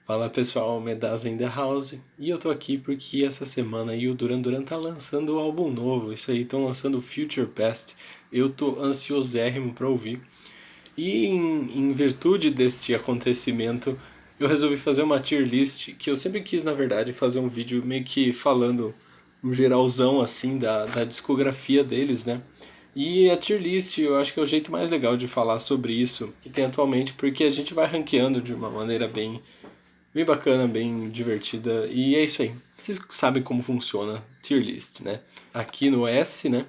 Fala pessoal, Medaz in the House, e eu tô aqui porque essa semana aí o Duran Duran tá lançando um álbum novo, isso aí, estão lançando Future Past, eu tô ansiosérrimo pra ouvir. E em virtude deste acontecimento, eu resolvi fazer uma tier list, que eu sempre quis na verdade fazer um vídeo meio que falando um geralzão assim da discografia deles, né? E a tier list eu acho que é o jeito mais legal de falar sobre isso que tem atualmente, porque a gente vai ranqueando de uma maneira bem bacana, bem divertida. E é isso aí. Vocês sabem como funciona tier list, né? Aqui no S, né,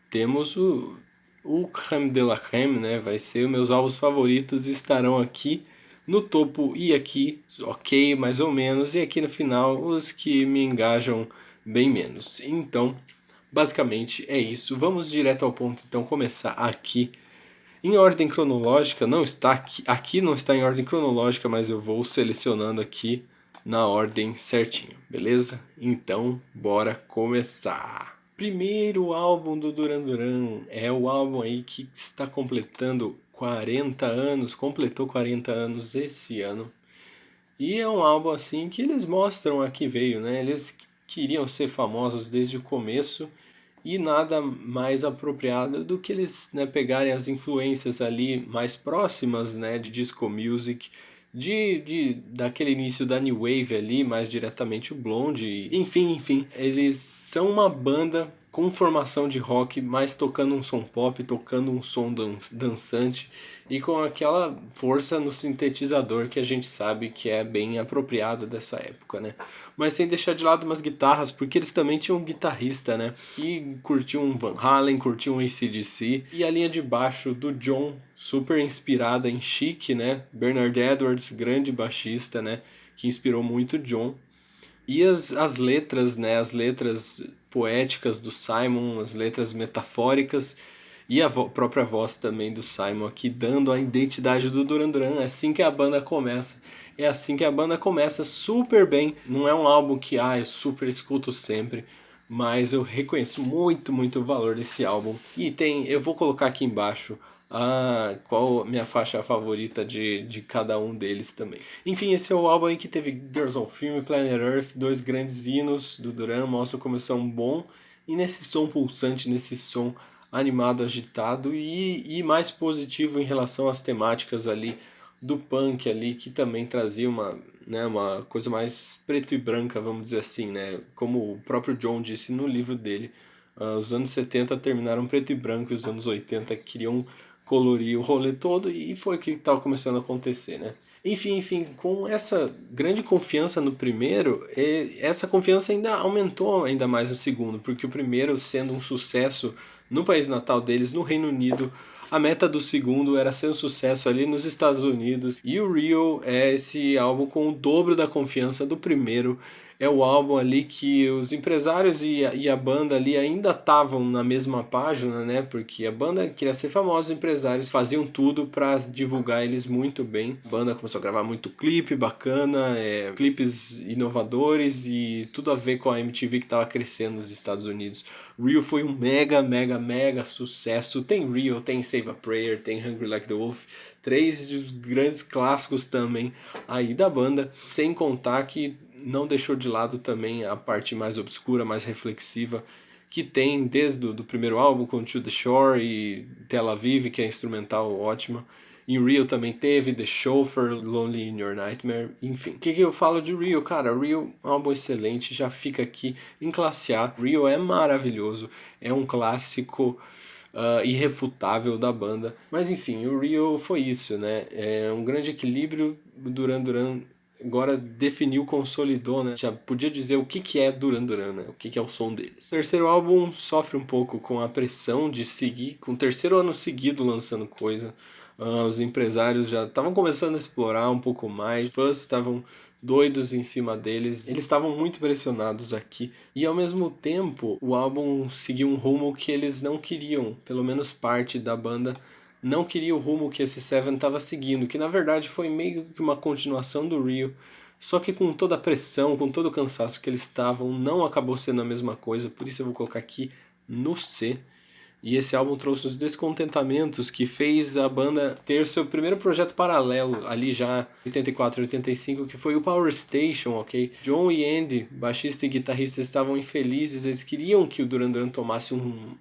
temos o creme de la creme, né? Vai ser os meus álbuns favoritos estarão aqui no topo e aqui, ok, mais ou menos, e aqui no final os que me engajam bem menos. Então, basicamente é isso. Vamos direto ao ponto, então, começar aqui em ordem cronológica, não está aqui não está em ordem cronológica, mas eu vou selecionando aqui na ordem certinho, beleza? Então, bora começar. Primeiro álbum do Duran Duran é o álbum aí que está completando 40 anos, completou 40 anos esse ano. E é um álbum assim que eles mostram a que veio, né? Eles queriam ser famosos desde o começo e nada mais apropriado do que eles, né, pegarem as influências ali mais próximas, né, de disco music, daquele início da New Wave ali, mais diretamente o Blonde, enfim, eles são uma banda com formação de rock, mas tocando um som pop, tocando um som dançante e com aquela força no sintetizador que a gente sabe que é bem apropriado dessa época, né? Mas sem deixar de lado umas guitarras, porque eles também tinham um guitarrista, né? Que curtiu um Van Halen, curtiu um AC/DC. E a linha de baixo do John, super inspirada em Chic, né? Bernard Edwards, grande baixista, né? Que inspirou muito o John. E as letras, né? As letras poéticas do Simon, as letras metafóricas e a própria voz também do Simon aqui dando a identidade do Duran Duran. É assim que a banda começa. É assim que a banda começa super bem. Não é um álbum que eu super escuto sempre, mas eu reconheço muito o valor desse álbum. E eu vou colocar aqui embaixo qual minha faixa favorita de cada um deles também. Enfim, esse é o álbum aí que teve Girls on Film e Planet Earth, dois grandes hinos do Duran, mostram como eles são bom e nesse som pulsante, nesse som animado, agitado e mais positivo em relação às temáticas ali do punk ali, que também trazia uma coisa mais preto e branca, vamos dizer assim, né? Como o próprio John disse no livro dele, os anos 70 terminaram preto e branco e os anos 80 queriam colorir o rolê todo e foi o que estava começando a acontecer, né? Enfim, com essa grande confiança no primeiro, essa confiança ainda aumentou ainda mais no segundo, porque o primeiro sendo um sucesso no país natal deles, no Reino Unido, a meta do segundo era ser um sucesso ali nos Estados Unidos, e o Real é esse álbum com o dobro da confiança do primeiro. É o álbum ali que os empresários e a banda ali ainda estavam na mesma página, né? Porque a banda queria ser famosa, os empresários faziam tudo para divulgar eles muito bem. A banda começou a gravar muito clipe bacana, clipes inovadores e tudo a ver com a MTV que estava crescendo nos Estados Unidos. Real foi um mega sucesso. Tem Real, tem Save a Prayer, tem Hungry Like the Wolf, três dos grandes clássicos também aí da banda, sem contar que não deixou de lado também a parte mais obscura, mais reflexiva, que tem desde o do primeiro álbum, com To The Shore e Tel Aviv, que é instrumental ótima. Em Real também teve The Chauffeur, Lonely in Your Nightmare, enfim. O que eu falo de Real? Cara, Real é um álbum excelente, já fica aqui em classe A. Real é maravilhoso, é um clássico irrefutável da banda. Mas enfim, o Real foi isso, né? É um grande equilíbrio. Duran Duran agora definiu, consolidou, né? Já podia dizer o que é Duran Duran, né? O que é o som deles. O terceiro álbum sofre um pouco com a pressão de seguir, com o terceiro ano seguido lançando coisa. Os empresários já estavam começando a explorar um pouco mais, os fãs estavam doidos em cima deles, eles estavam muito pressionados aqui, e ao mesmo tempo o álbum seguiu um rumo que eles não queriam, pelo menos parte da banda não queria o rumo que esse Seven estava seguindo, que na verdade foi meio que uma continuação do Rio, só que com toda a pressão, com todo o cansaço que eles estavam, não acabou sendo a mesma coisa, por isso eu vou colocar aqui no C. E esse álbum trouxe os descontentamentos que fez a banda ter seu primeiro projeto paralelo, ali já em 84 e 85, que foi o Power Station, ok? John e Andy, baixista e guitarrista, estavam infelizes, eles queriam que o Duran Duran tomasse um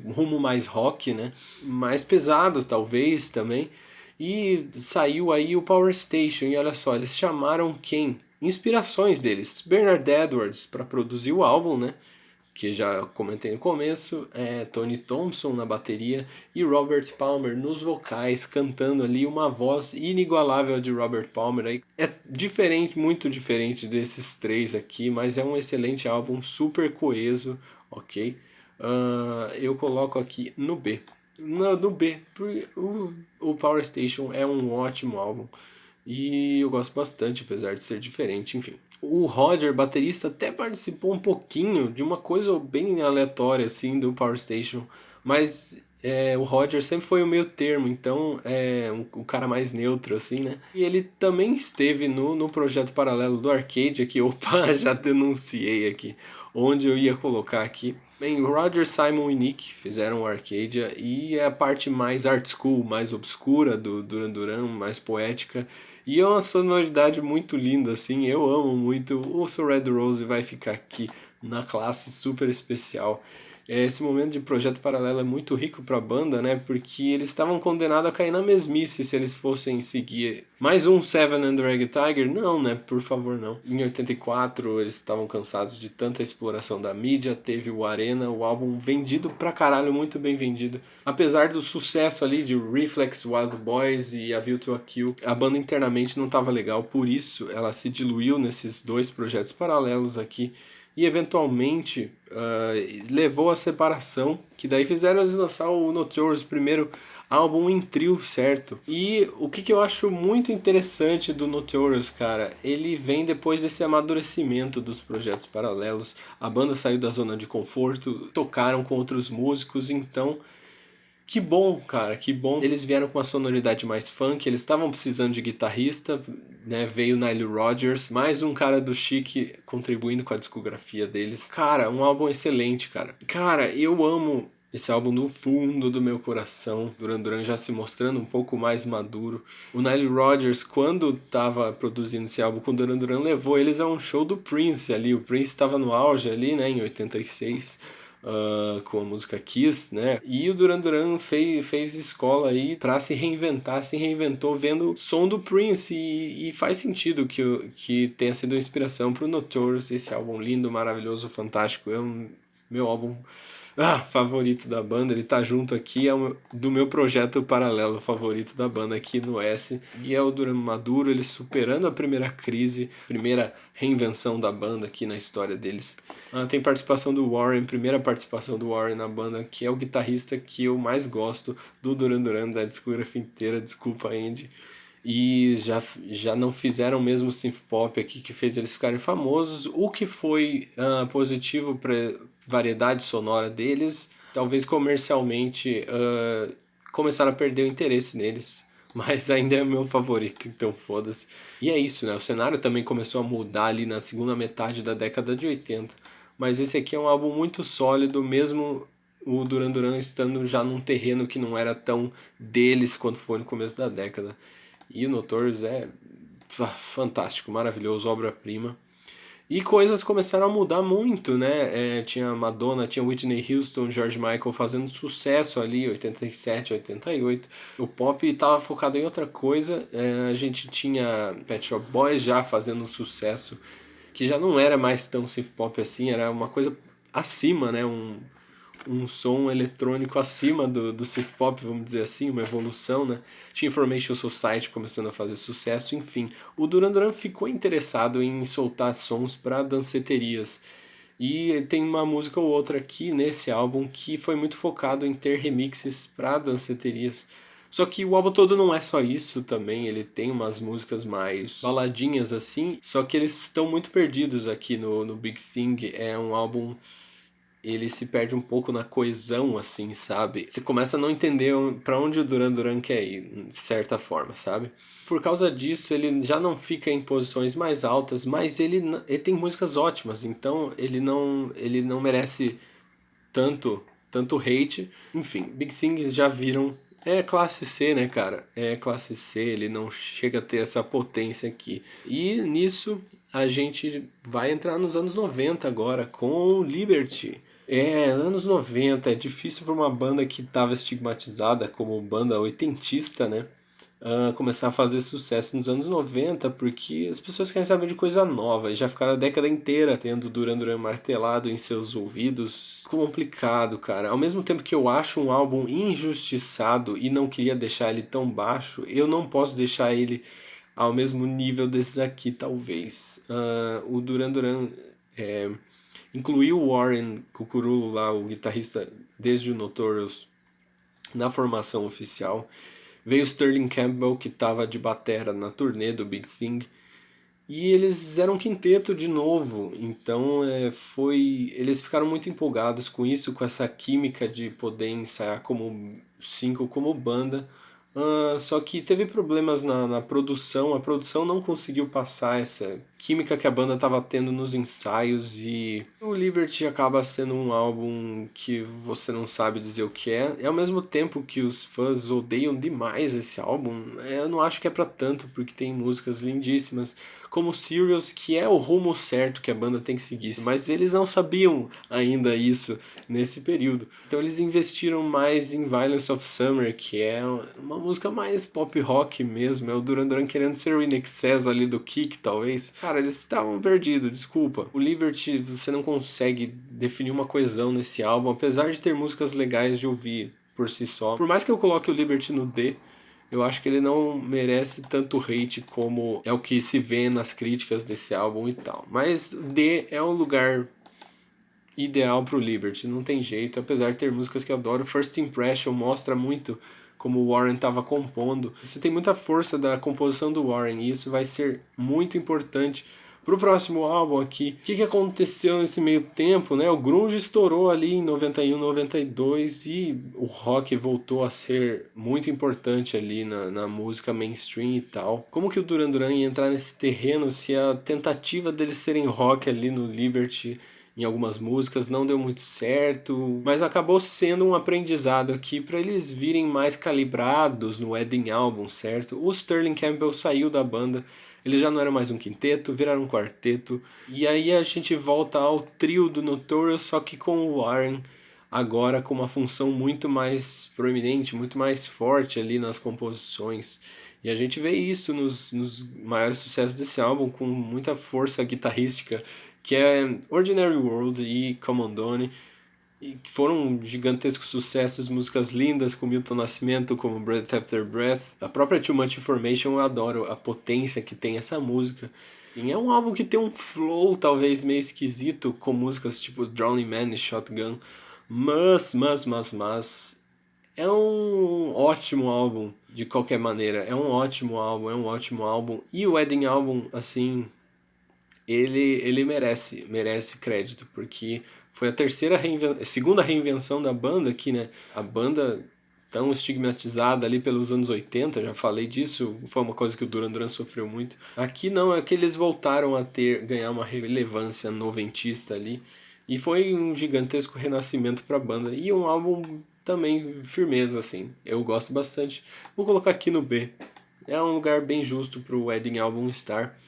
rumo mais rock, né? Mais pesado, talvez, também. E saiu aí o Power Station, e olha só, eles chamaram quem? Inspirações deles, Bernard Edwards, para produzir o álbum, né? Que já comentei no começo, Tony Thompson na bateria e Robert Palmer nos vocais, cantando ali uma voz inigualável de Robert Palmer. Aí é diferente, muito diferente desses três aqui, mas é um excelente álbum, super coeso, ok? Eu coloco aqui no B. No B, porque o Power Station é um ótimo álbum e eu gosto bastante, apesar de ser diferente, enfim. O Roger, baterista, até participou um pouquinho de uma coisa bem aleatória, assim, do Power Station, mas o Roger sempre foi o meio termo, então o cara mais neutro, assim, né? E ele também esteve no projeto paralelo do Arcade, aqui, opa, já denunciei aqui, onde eu ia colocar aqui. Bem, o Roger, Simon e Nick fizeram o Arcadia e é a parte mais art school, mais obscura do Duran Duran, mais poética. E é uma sonoridade muito linda, assim, eu amo muito. O So Red Rose vai ficar aqui na classe super especial. Esse momento de projeto paralelo é muito rico para a banda, né? Porque eles estavam condenados a cair na mesmice se eles fossem seguir mais um Seven and Drag Tiger. Não, né? Por favor, não. Em 84 eles estavam cansados de tanta exploração da mídia. Teve o Arena, o álbum vendido pra caralho, muito bem vendido. Apesar do sucesso ali de Reflex, Wild Boys e A View to a Kill, a banda internamente não estava legal. Por isso ela se diluiu nesses dois projetos paralelos aqui. E eventualmente levou à separação, que daí fizeram eles lançar o Notorious, primeiro álbum em trio, certo? E o que eu acho muito interessante do Notorious, cara, ele vem depois desse amadurecimento dos projetos paralelos. A banda saiu da zona de conforto, tocaram com outros músicos, então que bom, cara, que bom. Eles vieram com uma sonoridade mais funk, eles estavam precisando de guitarrista, né? Veio Nile Rodgers, mais um cara do Chic contribuindo com a discografia deles. Cara, um álbum excelente, cara. Cara, eu amo esse álbum no fundo do meu coração. Duran Duran já se mostrando um pouco mais maduro. O Nile Rodgers, quando tava produzindo esse álbum com o Duran Duran, levou eles a um show do Prince ali. O Prince estava no auge ali, né, em 86. Com a música Kiss, né? E o Duran Duran fez escola aí pra se reinventar, se reinventou vendo o som do Prince e faz sentido que tenha sido inspiração pro Notorious, esse álbum lindo, maravilhoso, fantástico. É um meu álbum favorito da banda, ele tá junto aqui, do meu projeto paralelo favorito da banda aqui no S, e é o Duran Maduro, ele superando a primeira crise, primeira reinvenção da banda aqui na história deles. Tem participação do Warren, primeira participação do Warren na banda, que é o guitarrista que eu mais gosto do Duran Duran, da discografia inteira, desculpa Andy. E já não fizeram mesmo o synth pop aqui que fez eles ficarem famosos, o que foi positivo para variedade sonora deles, talvez comercialmente começaram a perder o interesse neles, mas ainda é o meu favorito, então foda-se. E é isso, né? O cenário também começou a mudar ali na segunda metade da década de 80, mas esse aqui é um álbum muito sólido, mesmo o Duran Duran estando já num terreno que não era tão deles quanto foi no começo da década. E o Notorious é fantástico, maravilhoso, obra-prima. E coisas começaram a mudar muito, né? Tinha Madonna, tinha Whitney Houston, George Michael fazendo sucesso ali, 87, 88. O pop estava focado em outra coisa. A gente tinha Pet Shop Boys já fazendo sucesso, que já não era mais tão synth pop assim, era uma coisa acima, né? Um som eletrônico acima do synth pop, vamos dizer assim, uma evolução, né? Tinha Information Society começando a fazer sucesso, enfim. O Duran Duran ficou interessado em soltar sons para danceterias. E tem uma música ou outra aqui nesse álbum que foi muito focado em ter remixes para danceterias. Só que o álbum todo não é só isso também, ele tem umas músicas mais baladinhas assim, só que eles estão muito perdidos aqui no Big Thing. É um álbum, ele se perde um pouco na coesão, assim, sabe? Você começa a não entender pra onde o Duran Duran quer ir, de certa forma, sabe? Por causa disso, ele já não fica em posições mais altas, mas ele tem músicas ótimas, então ele não merece tanto tanto hate. Enfim, Big Thing já viram, é classe C, né, cara? É classe C, ele não chega a ter essa potência aqui. E nisso a gente vai entrar nos anos 90 agora com Liberty. Anos 90 é difícil para uma banda que estava estigmatizada como banda oitentista, né? Começar a fazer sucesso nos anos 90, porque as pessoas querem saber de coisa nova e já ficaram a década inteira tendo Duran Duran martelado em seus ouvidos. Complicado, cara. Ao mesmo tempo que eu acho um álbum injustiçado e não queria deixar ele tão baixo, eu não posso deixar ele ao mesmo nível desses aqui, talvez. O Duran Duran incluiu o Warren Cucurulo lá, o guitarrista, desde o Notorious, na formação oficial. Veio o Sterling Campbell, que estava de batera na turnê do Big Thing. E eles eram um quinteto de novo, então eles ficaram muito empolgados com isso, com essa química de poder ensaiar como cinco, como banda. Só que teve problemas na produção, a produção não conseguiu passar essa química que a banda estava tendo nos ensaios, e o Liberty acaba sendo um álbum que você não sabe dizer o que é. E ao mesmo tempo que os fãs odeiam demais esse álbum, eu não acho que é pra tanto, porque tem músicas lindíssimas, como Serials, que é o rumo certo que a banda tem que seguir, mas eles não sabiam ainda isso nesse período. Então eles investiram mais em Violence of Summer, que é uma música mais pop rock mesmo, é o Duran Duran querendo ser o In Excess ali do Kick, talvez. Cara, eles estavam perdidos, desculpa. O Liberty, você não consegue definir uma coesão nesse álbum, apesar de ter músicas legais de ouvir por si só. Por mais que eu coloque o Liberty no D, eu acho que ele não merece tanto hate como é o que se vê nas críticas desse álbum e tal. Mas D é um lugar ideal pro Liberty, não tem jeito, apesar de ter músicas que eu adoro. First Impression mostra muito como o Warren estava compondo. Você tem muita força da composição do Warren e isso vai ser muito importante pro próximo álbum aqui. O que aconteceu nesse meio tempo, né? O grunge estourou ali em 91, 92 e o rock voltou a ser muito importante ali na música mainstream e tal. Como que o Duran Duran ia entrar nesse terreno se a tentativa deles serem rock ali no Liberty em algumas músicas não deu muito certo, mas acabou sendo um aprendizado aqui para eles virem mais calibrados no Wedding Album, certo? O Sterling Campbell saiu da banda, ele já não era mais um quinteto, viraram um quarteto, e aí a gente volta ao trio do Notorious, só que com o Warren agora com uma função muito mais proeminente, muito mais forte ali nas composições. E a gente vê isso nos maiores sucessos desse álbum, com muita força guitarrística, que é Ordinary World e Come On Donny, e que foram gigantescos sucessos, músicas lindas com Milton Nascimento, como Breath After Breath. A própria Too Much Information eu adoro a potência que tem essa música. E é um álbum que tem um flow talvez meio esquisito, com músicas tipo Drowning Man e Shotgun, mas é um ótimo álbum de qualquer maneira. É um ótimo álbum. E o Wedding Album, assim, ele merece crédito, porque foi a segunda reinvenção da banda aqui, né? A banda tão estigmatizada ali pelos anos 80, já falei disso, foi uma coisa que o Duran Duran sofreu muito. Aqui não, é que eles voltaram a ganhar uma relevância noventista ali, e foi um gigantesco renascimento para a banda, e um álbum também firmeza, assim, eu gosto bastante. Vou colocar aqui no B, é um lugar bem justo pro Wedding Album estar.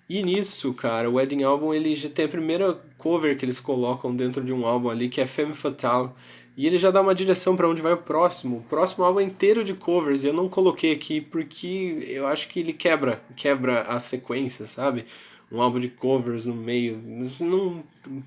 E nisso, cara, o Wedding Album ele já tem a primeira cover que eles colocam dentro de um álbum ali, que é Femme Fatale. E ele já dá uma direção para onde vai o próximo. O próximo álbum é inteiro de covers. E eu não coloquei aqui porque eu acho que ele quebra a sequência, sabe? Um álbum de covers no meio. Isso não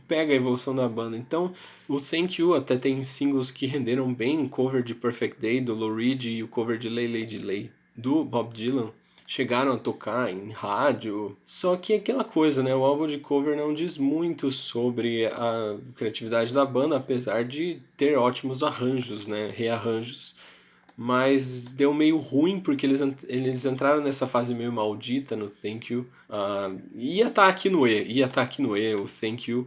pega a evolução da banda. Então, o Thank You até tem singles que renderam bem. Um cover de Perfect Day, do Lou Reed, e o cover de Lay Lady Lay, do Bob Dylan. Chegaram a tocar em rádio, só que é aquela coisa, né? O álbum de cover não diz muito sobre a criatividade da banda, apesar de ter ótimos arranjos, né? Rearranjos. Mas deu meio ruim porque eles entraram nessa fase meio maldita no Thank You. Ia estar aqui no E, o Thank You.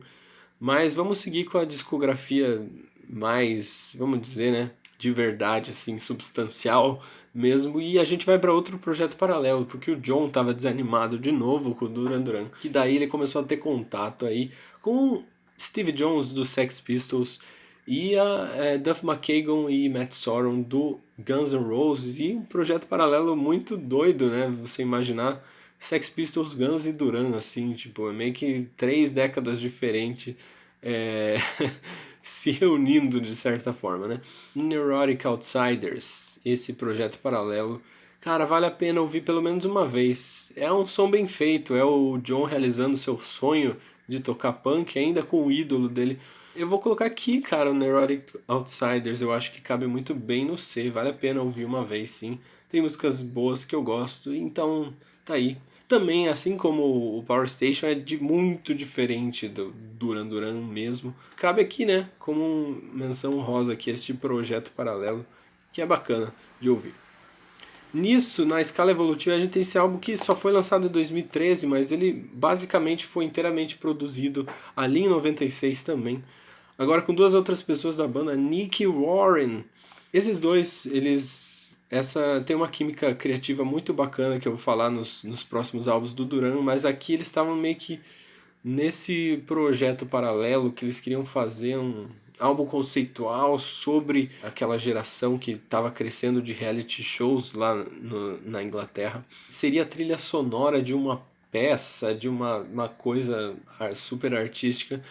Mas vamos seguir com a discografia mais, vamos dizer, né? De verdade, assim, substancial mesmo, e a gente vai para outro projeto paralelo, porque o John tava desanimado de novo com o Duran Duran, que daí ele começou a ter contato aí com Steve Jones dos Sex Pistols, e a Duff McKagan e Matt Sorum do Guns N' Roses, e um projeto paralelo muito doido, né? Você imaginar Sex Pistols, Guns e Duran, assim, tipo, é meio que 3 décadas diferentes se reunindo de certa forma, né? Neurotic Outsiders, esse projeto paralelo, cara, vale a pena ouvir pelo menos uma vez. É um som bem feito, é o John realizando seu sonho de tocar punk, ainda com o ídolo dele. Eu vou colocar aqui, cara, o Neurotic Outsiders, eu acho que cabe muito bem no C, vale a pena ouvir uma vez, sim. Tem músicas boas que eu gosto, então tá aí. Também, assim como o Power Station, é muito diferente do Duran Duran mesmo. Cabe aqui, né, como menção rosa aqui, este projeto paralelo, que é bacana de ouvir. Nisso, na escala evolutiva, a gente tem esse álbum que só foi lançado em 2013, mas ele basicamente foi inteiramente produzido ali em 96 também. Agora com duas outras pessoas da banda, Nick e Warren. Esses dois, eles tem uma química criativa muito bacana que eu vou falar nos próximos álbuns do Duran, mas aqui eles estavam meio que nesse projeto paralelo que eles queriam fazer um álbum conceitual sobre aquela geração que estava crescendo de reality shows lá na Inglaterra. Seria a trilha sonora de uma peça, de uma coisa super artística.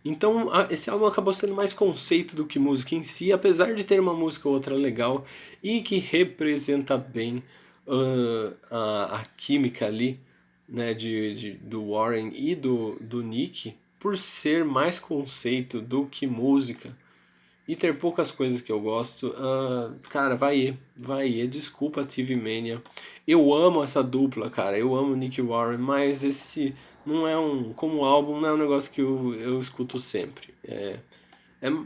Então esse álbum acabou sendo mais conceito do que música em si, apesar de ter uma música ou outra legal e que representa bem a química ali, né, do Warren e do Nick, por ser mais conceito do que música e ter poucas coisas que eu gosto. Cara, desculpa TV Mania. Eu amo essa dupla, cara, eu amo Nick Warren, mas esse não é como álbum, não é um negócio que eu escuto sempre.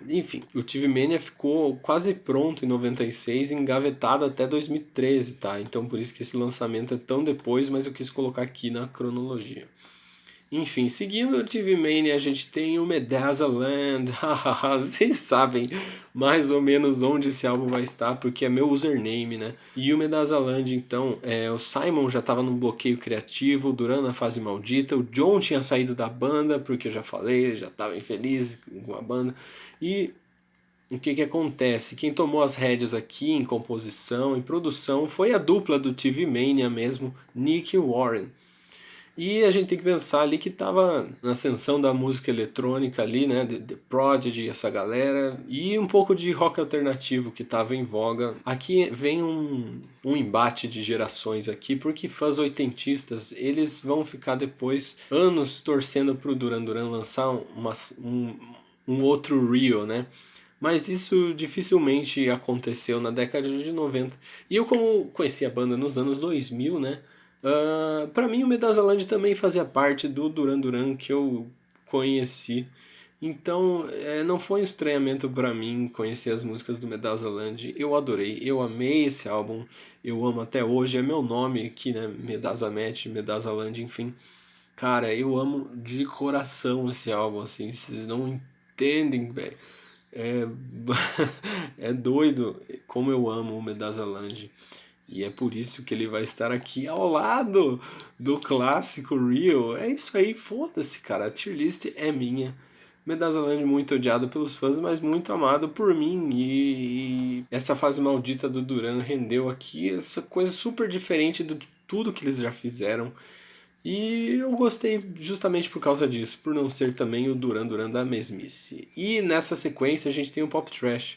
Enfim, o TV Mania ficou quase pronto em 96, engavetado até 2013, tá? Então por isso que esse lançamento é tão depois, mas eu quis colocar aqui na cronologia. Enfim, seguindo o TV Mania, a gente tem o Medazzaland. Vocês sabem mais ou menos onde esse álbum vai estar, porque é meu username, né? E o Medazzaland, então, o Simon já estava num bloqueio criativo, durante a fase maldita. O John tinha saído da banda, porque eu já falei, ele já estava infeliz com a banda. E o que acontece? Quem tomou as rédeas aqui em composição, em produção, foi a dupla do TV Mania mesmo, Nick e Warren. E a gente tem que pensar ali que tava na ascensão da música eletrônica ali, né? The Prodigy, essa galera. E um pouco de rock alternativo que tava em voga. Aqui vem um embate de gerações aqui, porque fãs oitentistas, eles vão ficar depois anos torcendo pro Duran Duran lançar um outro Rio, né? Mas isso dificilmente aconteceu na década de 90. E eu, como conheci a banda nos anos 2000, né? Pra mim, o Medazzaland também fazia parte do Duran Duran que eu conheci. Então, não foi um estranhamento pra mim conhecer as músicas do Medazzaland. Eu adorei, eu amei esse álbum, eu amo até hoje. É meu nome aqui, né? Medazzamet, Medazzaland, enfim. Cara, eu amo de coração esse álbum, assim, vocês não entendem, velho. É, é doido como eu amo o Medazzaland. E é por isso que ele vai estar aqui ao lado do clássico Rio. É isso aí, foda-se, cara. A tier list é minha. Medazzaland muito odiado pelos fãs, mas muito amado por mim. E essa fase maldita do Duran rendeu aqui essa coisa super diferente de tudo que eles já fizeram. E eu gostei justamente por causa disso, por não ser também o Duran Duran da mesmice. E nessa sequência a gente tem o Pop Trash.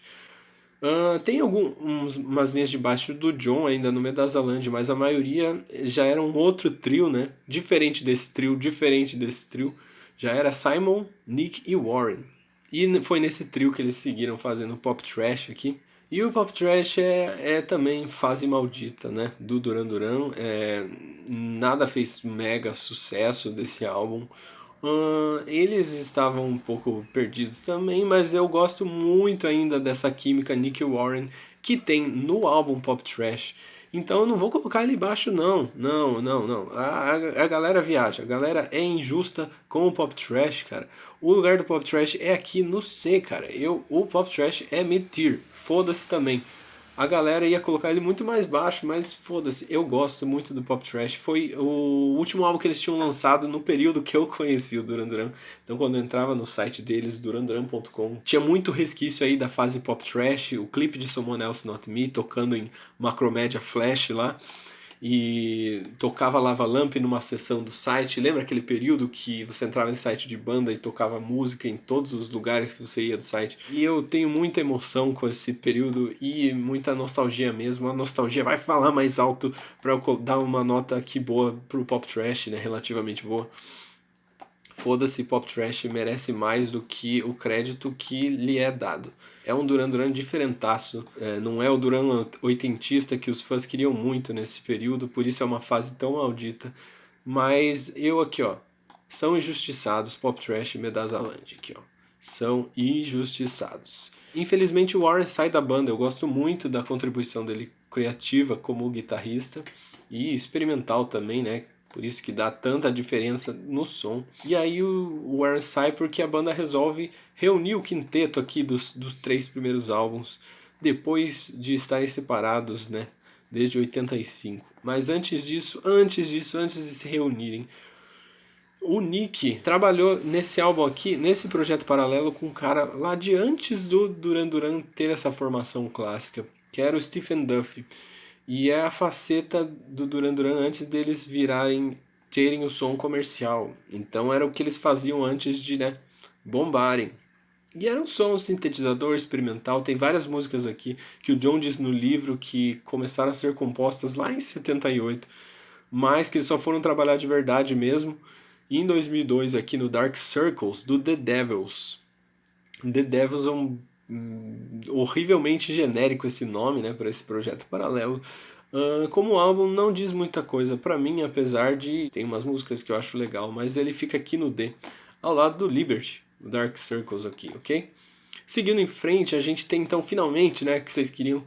Tem umas linhas de baixo do John ainda no Medazzaland, mas a maioria já era um outro trio, né? Diferente desse trio. Já era Simon, Nick e Warren. E foi nesse trio que eles seguiram fazendo Pop Trash aqui. E o Pop Trash é também fase maldita, né? Do Duran Duran. Nada fez mega sucesso desse álbum. Eles estavam um pouco perdidos também, mas eu gosto muito ainda dessa química Nick Warren que tem no álbum Pop Trash. Então eu não vou colocar ele embaixo, não. Não. A galera viaja, a galera é injusta com o Pop Trash, cara. O lugar do Pop Trash é aqui no C, cara. O Pop Trash é mid-tier, foda-se também. a galera ia colocar ele muito mais baixo, mas foda-se, eu gosto muito do Pop Trash. Foi o último álbum que eles tinham lançado no período que eu conheci o Duran Duran. Então quando eu entrava no site deles, duranduran.com, tinha muito resquício aí da fase Pop Trash, o clipe de Someone Else Not Me, tocando em Macromedia Flash lá. E tocava Lava Lamp numa sessão do site. Lembra aquele período que você entrava em site de banda e tocava música em todos os lugares que você ia do site? E eu tenho muita emoção com esse período e muita nostalgia mesmo. A nostalgia vai falar mais alto para eu dar uma nota aqui boa pro Pop Trash, né? Relativamente boa. Foda-se, Pop Trash merece mais do que o crédito que lhe é dado. É um Duran Duran diferentaço, não é o Duran oitentista que os fãs queriam muito nesse período, por isso é uma fase tão maldita. Mas eu aqui, ó, são injustiçados, Pop Trash e Medazaland, aqui, ó. São injustiçados. Infelizmente o Warren sai da banda, eu gosto muito da contribuição dele criativa como guitarrista e experimental também, né? Por isso que dá tanta diferença no som. E aí o Warren sai porque a banda resolve reunir o quinteto aqui dos 3 primeiros álbuns, depois de estarem separados, né? Desde 85. Mas antes de se reunirem, o Nick trabalhou nesse álbum aqui, nesse projeto paralelo, com um cara lá de antes do Duran Duran ter essa formação clássica, que era o Stephen Duffy. E é a faceta do Duran Duran antes deles terem o som comercial. Então era o que eles faziam antes de, né, bombarem. E era um som sintetizador experimental. Tem várias músicas aqui que o John diz no livro que começaram a ser compostas lá em 78, mas que só foram trabalhar de verdade mesmo em 2002 aqui no Dark Circles do The Devils. The Devils é um horrivelmente genérico esse nome, né, para esse projeto paralelo. Como álbum não diz muita coisa para mim, apesar de tem umas músicas que eu acho legal, mas ele fica aqui no D, ao lado do Liberty, o Dark Circles aqui, ok? Seguindo em frente, a gente tem então finalmente, né, que vocês queriam,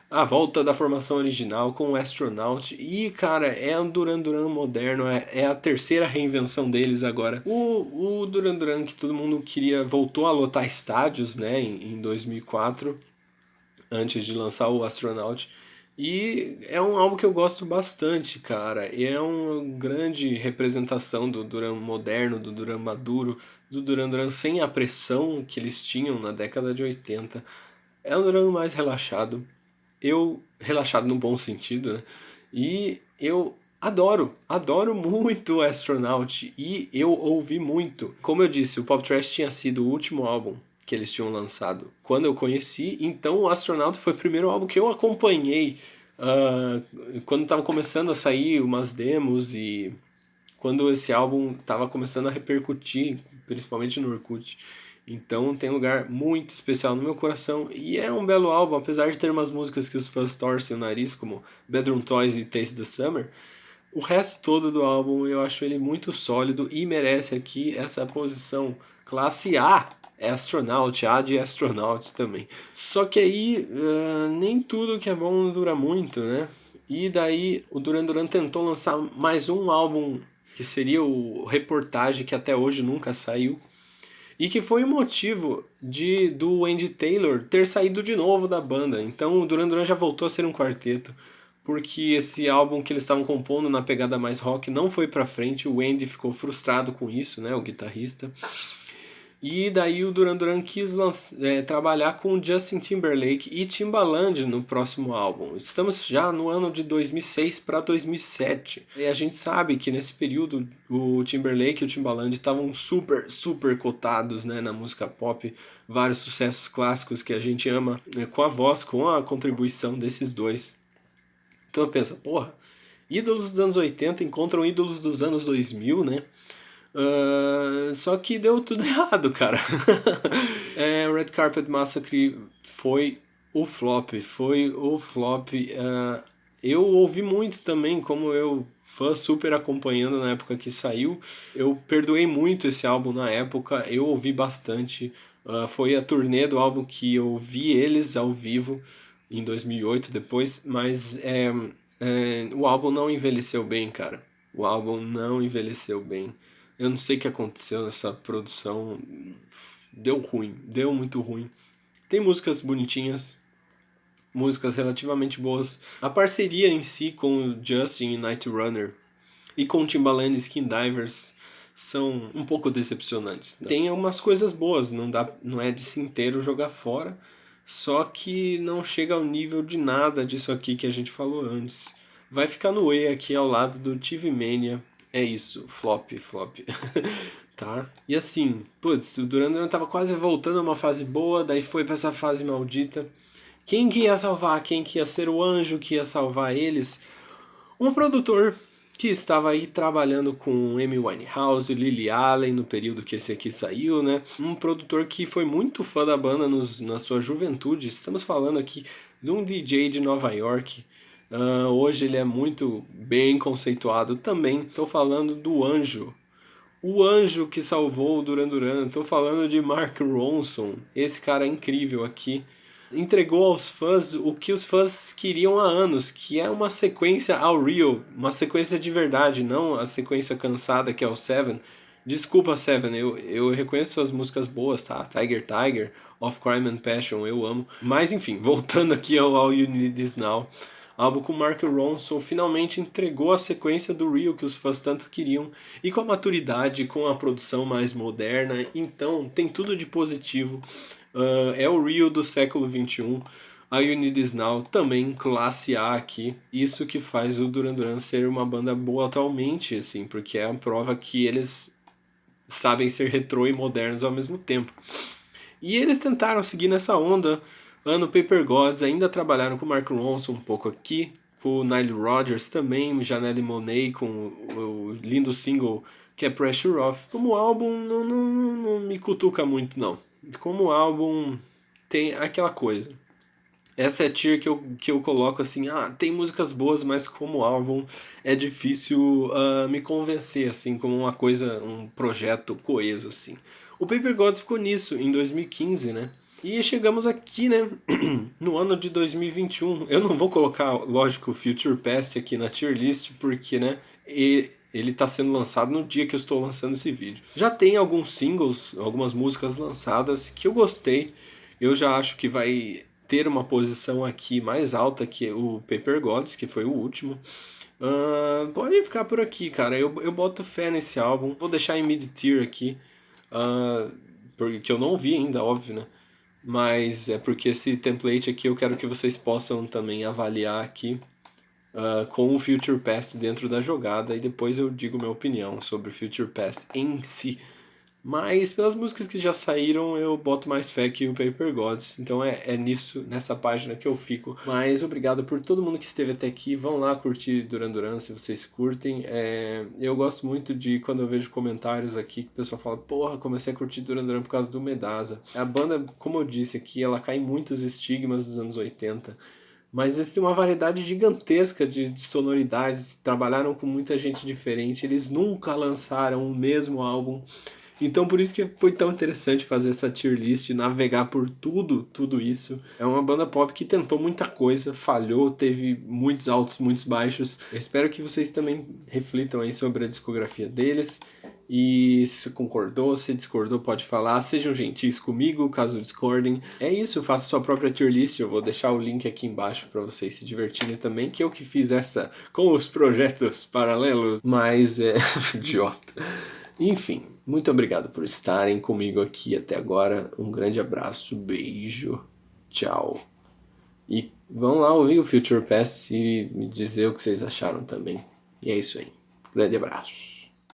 a volta da formação original com o Astronaut. E, cara, é um Duran Duran moderno, é a terceira reinvenção deles agora. O Duran Duran que todo mundo queria voltou a lotar estádios, né, em 2004, antes de lançar o Astronaut. E é um álbum que eu gosto bastante, cara. E é uma grande representação do Duran moderno, do Duran maduro, do Duran Duran sem a pressão que eles tinham na década de 80. É um Duran mais relaxado. Relaxado no bom sentido, né? E eu adoro muito o Astronaut. E eu ouvi muito. Como eu disse, o Pop Trash tinha sido o último álbum que eles tinham lançado quando eu conheci, então o Astronaut foi o primeiro álbum que eu acompanhei quando estava começando a sair umas demos e quando esse álbum estava começando a repercutir, principalmente no Orkut. Então tem um lugar muito especial no meu coração e é um belo álbum, apesar de ter umas músicas que os fãs torcem o nariz, como Bedroom Toys e Taste the Summer. O resto todo do álbum eu acho ele muito sólido e merece aqui essa posição classe A. É Astronaut, A de Astronaut também. Só que aí nem tudo que é bom dura muito, né? E daí o Duran Duran tentou lançar mais um álbum que seria o Reportage, que até hoje nunca saiu. E que foi o motivo do Andy Taylor ter saído de novo da banda. Então o Duran Duran já voltou a ser um quarteto, porque esse álbum que eles estavam compondo na pegada mais rock não foi pra frente. O Andy ficou frustrado com isso, né, o guitarrista. E daí o Duran Duran quis trabalhar com Justin Timberlake e Timbaland no próximo álbum. Estamos já no ano de 2006 para 2007. E a gente sabe que nesse período o Timberlake e o Timbaland estavam super cotados, né, na música pop. Vários sucessos clássicos que a gente ama, né, com a voz, com a contribuição desses dois. Então eu penso, porra, ídolos dos anos 80 encontram ídolos dos anos 2000, né? Só que deu tudo errado, cara. Red Carpet Massacre foi o flop. Eu ouvi muito também, como eu fã super acompanhando na época que saiu. Eu perdoei muito esse álbum na época, eu ouvi bastante. Foi a turnê do álbum que eu vi eles ao vivo em 2008 depois, mas o álbum não envelheceu bem, cara. O álbum não envelheceu bem. Eu não sei o que aconteceu nessa produção. Deu ruim, deu muito ruim. Tem músicas bonitinhas, músicas relativamente boas. A parceria em si com o Justin e Night Runner e com Timbaland e Skin Divers são um pouco decepcionantes. Tem algumas coisas boas, não é de se inteiro jogar fora, só que não chega ao nível de nada disso aqui que a gente falou antes. Vai ficar no E aqui ao lado do TV Mania. É isso, flop. Tá? E assim, putz, o Duran Duran tava quase voltando a uma fase boa, daí foi pra essa fase maldita. Quem que ia salvar? Quem que ia ser o anjo que ia salvar eles? Um produtor que estava aí trabalhando com Amy Winehouse, Lily Allen no período que esse aqui saiu, né? Um produtor que foi muito fã da banda na sua juventude. Estamos falando aqui de um DJ de Nova York. Hoje ele é muito bem conceituado também. Estou falando do Anjo. O anjo que salvou o Duran Duran. Estou falando de Mark Ronson. Esse cara é incrível aqui. Entregou aos fãs o que os fãs queriam há anos, que é uma sequência ao real, uma sequência de verdade, não a sequência cansada que é o Seven. Desculpa, Seven, eu reconheço suas músicas boas, tá? Tiger, Of Crime and Passion, eu amo. Mas enfim, voltando aqui ao All You Need Is Now, álbum com Mark Ronson finalmente entregou a sequência do real que os fãs tanto queriam, e com a maturidade, com a produção mais moderna, então tem tudo de positivo. É o real do século XXI. A You Need Is Now também classe A aqui. Isso que faz o Duran Duran ser uma banda boa atualmente, assim, porque é a prova que eles sabem ser retrô e modernos ao mesmo tempo. E eles tentaram seguir nessa onda. Ano Paper Gods ainda trabalharam com o Mark Ronson um pouco aqui, com o Nile Rodgers também, Janelle Monáe com o lindo single que é Pressure Off. Como álbum não me cutuca muito não. Como álbum tem aquela coisa. Essa é a tier que eu coloco assim, tem músicas boas, mas como álbum é difícil me convencer, assim, como uma coisa, um projeto coeso, assim. O Paper Gods ficou nisso, em 2015, né? E chegamos aqui, né, no ano de 2021. Eu não vou colocar, lógico, o Future Past aqui na tier list, porque, né, ele tá sendo lançado no dia que eu estou lançando esse vídeo. Já tem alguns singles, algumas músicas lançadas que eu gostei. Eu já acho que vai ter uma posição aqui mais alta que o Paper Gods, que foi o último. Pode ficar por aqui, cara. Eu boto fé nesse álbum. Vou deixar em mid-tier aqui. Porque eu não ouvi ainda, óbvio, né? Mas é porque esse template aqui eu quero que vocês possam também avaliar aqui com o Future Past dentro da jogada, e depois eu digo minha opinião sobre o Future Past em si. Mas pelas músicas que já saíram, eu boto mais fé que o Paper Gods. Então é nessa página que eu fico. Mas obrigado por todo mundo que esteve até aqui. Vão lá curtir Duran Duran se vocês curtem. Eu gosto muito de quando eu vejo comentários aqui que o pessoal fala: porra, comecei a curtir Duran Duran por causa do Medasa. A banda, como eu disse aqui, ela cai em muitos estigmas dos anos 80. Mas eles têm uma variedade gigantesca de sonoridades. Trabalharam com muita gente diferente. Eles nunca lançaram o mesmo álbum. Então por isso que foi tão interessante fazer essa tier list, navegar por tudo isso. É uma banda pop que tentou muita coisa, falhou, teve muitos altos, muitos baixos. Eu espero que vocês também reflitam aí sobre a discografia deles. E se concordou, se discordou, pode falar. Sejam gentis comigo, caso discordem. É isso, faça sua própria tier list. Eu vou deixar o link aqui embaixo para vocês se divertirem também, que eu que fiz essa com os projetos paralelos. Mas é idiota. Enfim, muito obrigado por estarem comigo aqui até agora. Um grande abraço, beijo, tchau. E vão lá ouvir o Future Past e me dizer o que vocês acharam também. E é isso aí. Grande abraço.